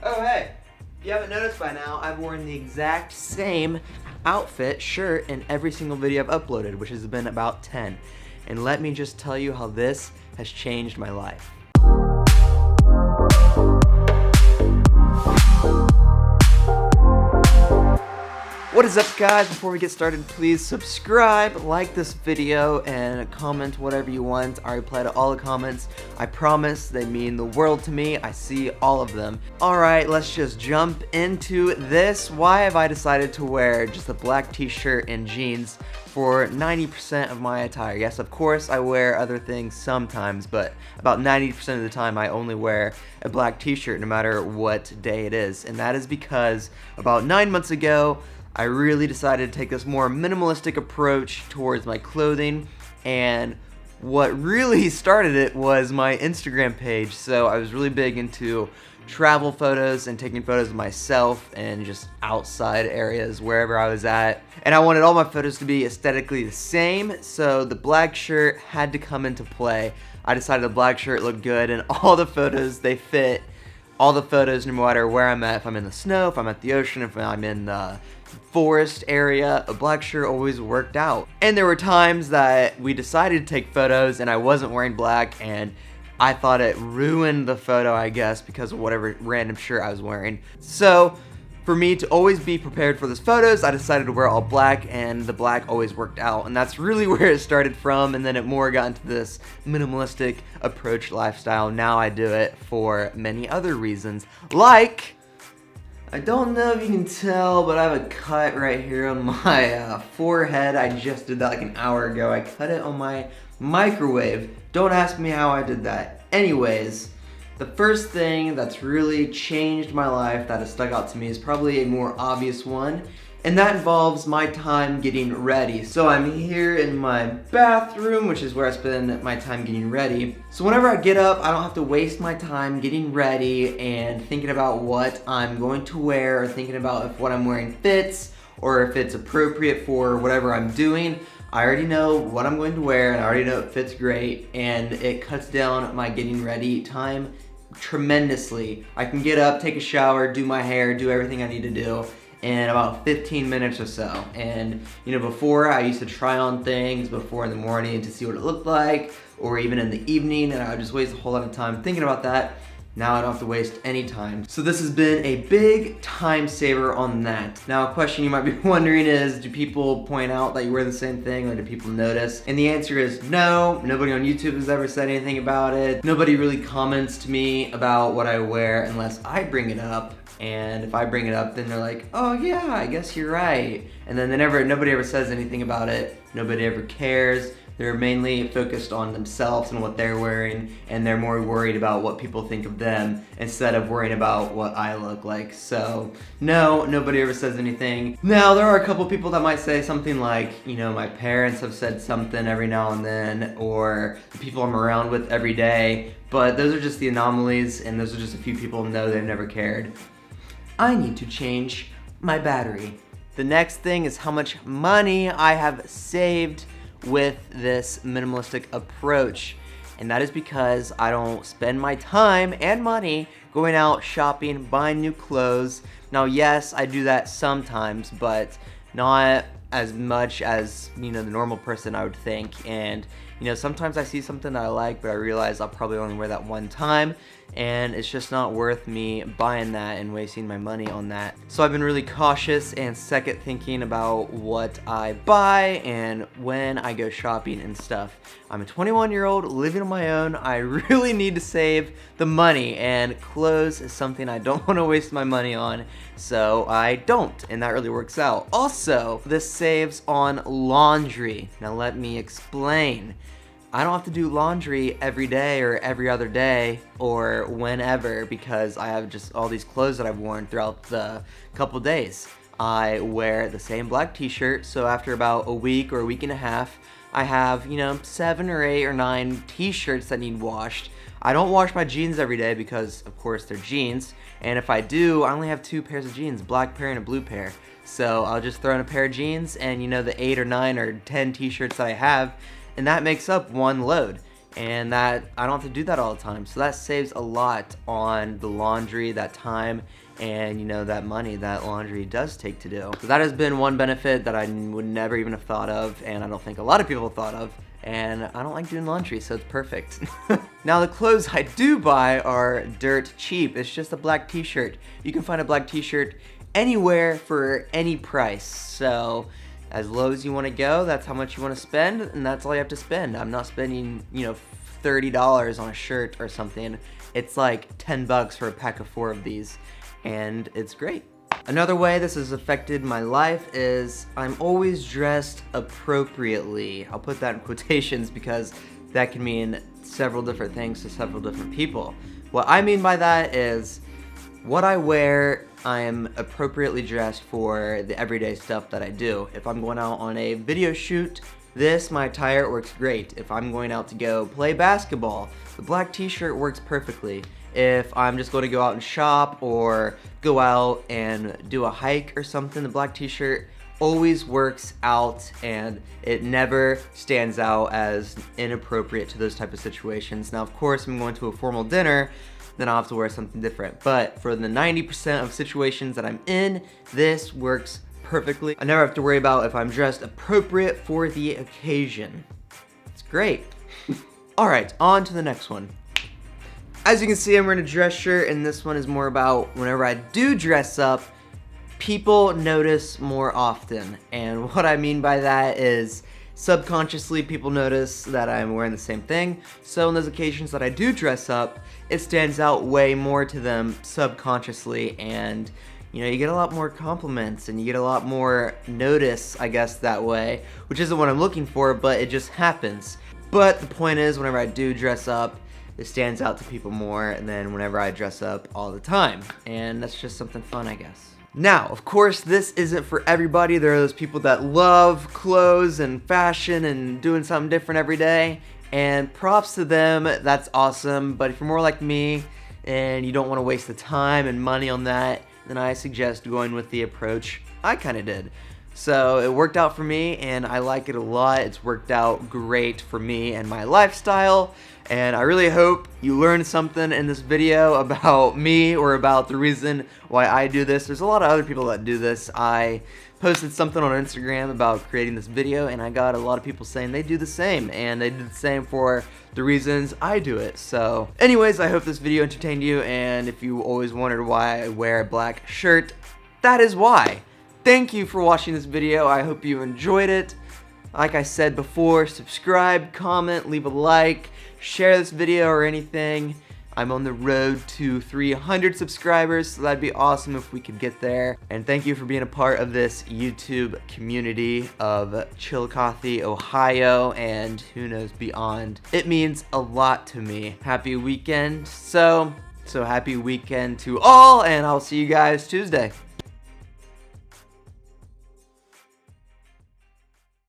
Oh hey, if you haven't noticed by now, I've worn the exact same outfit, shirt, in every single video I've uploaded, which has been about 10. And let me just tell you how this has changed my life. What is up, guys? Before we get started, please subscribe, like this video, and comment whatever you want. I reply to all the comments. I promise they mean the world to me. I see all of them. Alright, let's just jump into this. Why have I decided to wear just a black t-shirt and jeans for 90% of my attire? Yes, of course, I wear other things sometimes, but about 90% of the time I only wear a black t-shirt no matter what day it is. And that is because about 9 months ago, I really decided to take this more minimalistic approach towards my clothing, and what really started it was my Instagram page. So I was really big into travel photos and taking photos of myself and just outside areas wherever I was at, and I wanted all my photos to be aesthetically the same, so the black shirt had to come into play. I decided the black shirt looked good, and all the photos, they fit. All the photos, no matter where I'm at, if I'm in the snow, if I'm at the ocean, if I'm in the forest area, a black shirt always worked out. And there were times that we decided to take photos and I wasn't wearing black, and I thought it ruined the photo, I guess, because of whatever random shirt I was wearing. So for me to always be prepared for those photos, I decided to wear all black, and the black always worked out. And that's really where it started from, and then it more got into this minimalistic approach lifestyle. Now I do it for many other reasons, like, I don't know if you can tell, but I have a cut right here on my forehead. I just did that like an hour ago. I cut it on my microwave. Don't ask me how I did that. Anyways, the first thing that's really changed my life that has stuck out to me is probably a more obvious one, and that involves my time getting ready. So I'm here in my bathroom, which is where I spend my time getting ready. So whenever I get up, I don't have to waste my time getting ready and thinking about what I'm going to wear, or thinking about if what I'm wearing fits, or if it's appropriate for whatever I'm doing. I already know what I'm going to wear, and I already know it fits great, and it cuts down my getting ready time tremendously. I can get up, take a shower, do my hair, do everything I need to do in about 15 minutes or so. And you know, before I used to try on things before in the morning to see what it looked like, or even in the evening, and I would just waste a whole lot of time thinking about that. Now I don't have to waste any time. So this has been a big time saver on that. Now a question you might be wondering is, do people point out that you wear the same thing, or do people notice? And the answer is no. Nobody on YouTube has ever said anything about it. Nobody really comments to me about what I wear unless I bring it up. And if I bring it up, then they're like, oh yeah, I guess you're right. And then nobody ever says anything about it. Nobody ever cares. They're mainly focused on themselves and what they're wearing, and they're more worried about what people think of them instead of worrying about what I look like. So no, nobody ever says anything. Now there are a couple people that might say something like, you know, my parents have said something every now and then, or the people I'm around with every day, but those are just the anomalies, and those are just a few people who know they've never cared. I need to change my battery. The next thing is how much money I have saved with this minimalistic approach, and that is because I don't spend my time and money going out shopping, buying new clothes. Now yes, I do that sometimes, but not as much as, you know, the normal person I would think. And you know, sometimes I see something that I like, but I realize I'll probably only wear that one time, and it's just not worth me buying that and wasting my money on that. So I've been really cautious and second thinking about what I buy and when I go shopping and stuff. I'm a 21-year-old living on my own. I really need to save the money, and clothes is something I don't want to waste my money on, so I don't, and that really works out. Also, this saves on laundry. Now let me explain. I don't have to do laundry every day or every other day or whenever, because I have just all these clothes that I've worn throughout the couple days. I wear the same black t-shirt, so after about a week or a week and a half, I have, you know, 7 or 8 or 9 t-shirts that need washed. I don't wash my jeans every day because, of course, they're jeans, and if I do, I only have 2 pairs of jeans, black pair and a blue pair. So I'll just throw in a pair of jeans, and you know, the 8 or 9 or 10 t-shirts that I have, and that makes up one load. and that I don't have to do that all the time. So that saves a lot on the laundry, that time, and you know, that money that laundry does take to do. So that has been one benefit that I would never even have thought of, and I don't think a lot of people thought of. And I don't like doing laundry, so it's perfect. Now the clothes I do buy are dirt cheap. It's just a black t-shirt. You can find a black t-shirt anywhere for any price. So as low as you want to go, that's how much you want to spend, and that's all you have to spend. I'm not spending, you know, $30 on a shirt or something. It's like 10 bucks for a pack of 4 of these, and it's great. Another way this has affected my life is I'm always dressed appropriately. I'll put that in quotations because that can mean several different things to several different people. What I mean by that is what I wear, I am appropriately dressed for the everyday stuff that I do. If I'm going out on a video shoot, my attire works great. If I'm going out to go play basketball, the black t-shirt works perfectly. If I'm just going to go out and shop or go out and do a hike or something, the black t-shirt always works out, and it never stands out as inappropriate to those type of situations. Now, of course, if I'm going to a formal dinner, then I'll have to wear something different. But for the 90% of situations that I'm in, this works perfectly. I never have to worry about if I'm dressed appropriate for the occasion. It's great. All right, on to the next one. As you can see, I'm wearing a dress shirt, and this one is more about whenever I do dress up, people notice more often. And what I mean by that is subconsciously people notice that I'm wearing the same thing. So on those occasions that I do dress up, it stands out way more to them subconsciously, and you know, you get a lot more compliments and you get a lot more notice, I guess, that way, which isn't what I'm looking for, but it just happens. But the point is, whenever I do dress up, it stands out to people more than whenever I dress up all the time. And that's just something fun, I guess. Now, of course, this isn't for everybody. There are those people that love clothes and fashion and doing something different every day. And props to them, that's awesome. But if you're more like me and you don't want to waste the time and money on that, then I suggest going with the approach I kind of did. So it worked out for me, and I like it a lot. It's worked out great for me and my lifestyle, and I really hope you learned something in this video about me or about the reason why I do this. There's a lot of other people that do this. I posted something on Instagram about creating this video, and I got a lot of people saying they do the same, and they do the same for the reasons I do it. So anyways, I hope this video entertained you, and if you always wondered why I wear a black shirt, that is why. Thank you for watching this video. I hope you enjoyed it. Like I said before, subscribe, comment, leave a like, share this video or anything. I'm on the road to 300 subscribers, so that'd be awesome if we could get there. And thank you for being a part of this YouTube community of Chillicothe, Ohio, and who knows beyond. It means a lot to me. Happy weekend. So happy weekend to all, and I'll see you guys Tuesday.